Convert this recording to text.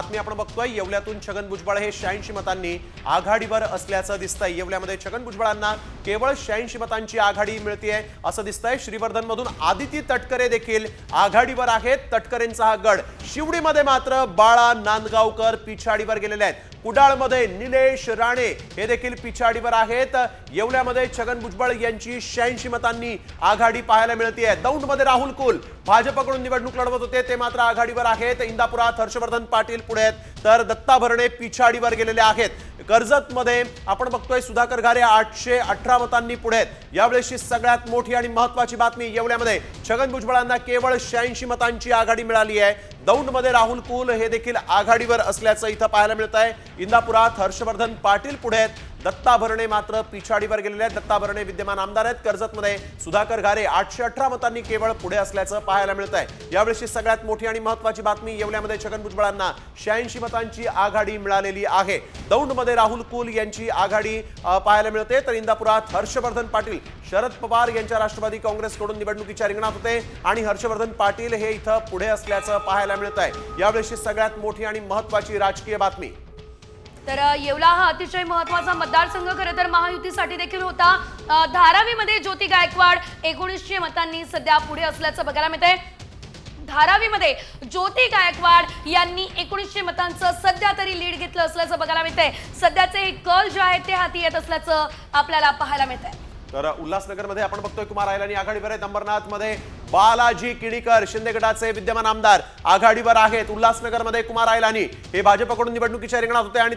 बातमी आपण बघतोय। येवल्यातून छगन भुजबळ हे 86 मतांनी आघाडीवर असल्याचं दिसतंय। येवल्यामध्ये छगन भुजबळांना केवळ 86 मतांची आघाडी मिळतेय असं दिसतंय। श्रीवर्धनमधून आदिती तटकरे देखील आघाडीवर आहेत। तटकरेंचा हा गड। शिवडीमध्ये मात्र बाळा नांदगावकर पिछाडीवर गेलेले आहेत। कुडाळमध्ये निलेश राणे हे देखील पिछाडीवर आहेत। येवल्यामध्ये छगन भुजबळ यांची 86 मतांनी आघाडी पाहायला मिळते। दौंडमध्ये राहुल कुल भाजपकडून निवडणूक लढवत होते, ते मात्र आघाडीवर आहेत। इंदापुरात हर्षवर्धन पाटील पुढे आहेत, तर दत्ता भरणे पिछाडीवर गेलेले आहेत। कर्जतमध्ये आपण बघतोय सुधाकर घारे 818 मतांनी पुढे आहेत। यावेळेची सगळ्यात मोठी आणि महत्त्वाची बातमी, येवल्यामध्ये छगन भुजबळांना केवळ 86 मतांची आघाडी मिळाली आहे। दौंडमध्ये राहुल कुल हे देखील आघाडीवर असल्याचं इथं पाहायला मिळत आहे। इंदापुरात हर्षवर्धन पाटील पुढे आहेत, दत्ता भरणे मात्र पिछाडीवर गेलेले आहेत। दत्ता भरणे विद्यमान आमदार आहेत। कर्जतमध्ये सुधाकर घारे 818 मतांनी केवळ पुढे असल्याचं पाहायला मिळत आहे। यावेळेची सगळ्यात मोठी आणि महत्त्वाची बातमी, येवल्यामध्ये छगन भुजबळांना 86 मतांची आघाडी मिळालेली आहे। दौंडमध्ये राहुल कुल यांची आघाडी पाहायला मिळते, तर इंदापुरात हर्षवर्धन पाटील शरद पवार यांच्या राष्ट्रवादी काँग्रेसकडून निवडणुकीच्या रिंगणात होते आणि हर्षवर्धन पाटील हे इथं पुढे असल्याचं पाहायला मिळत आहे। यावेळेची सगळ्यात मोठी आणि महत्त्वाची राजकीय बातमी। तर येवला हा अतिशय महत्त्वाचा मतदारसंघ खरं तर महायुतीसाठी देखील होता। धारावीमध्ये ज्योती गायकवाड 1900 मतांनी सध्या पुढे असल्याचं बघायला मिळतंय। धारावीमध्ये ज्योती गायकवाड यांनी 1900 मतांचं सध्या तरी लीड घेतलं असल्याचं बघायला मिळतंय। सध्याचे हे कल जे आहेत ते हाती येत असल्याचं आपल्याला पाहायला मिळतंय। तर उल्हासनगरमध्ये आपण बघतोय कुमार आयलानी आघाडीवर आहेत। अंबरनाथमध्ये बालाजी किणीकर शिंदे गटाचे विद्यमान आमदार आघाडीवर आहेत। उल्हासनगरमध्ये कुमार आयलानी हे भाजपकडून निवडणुकीच्या रिंगणात होते आणि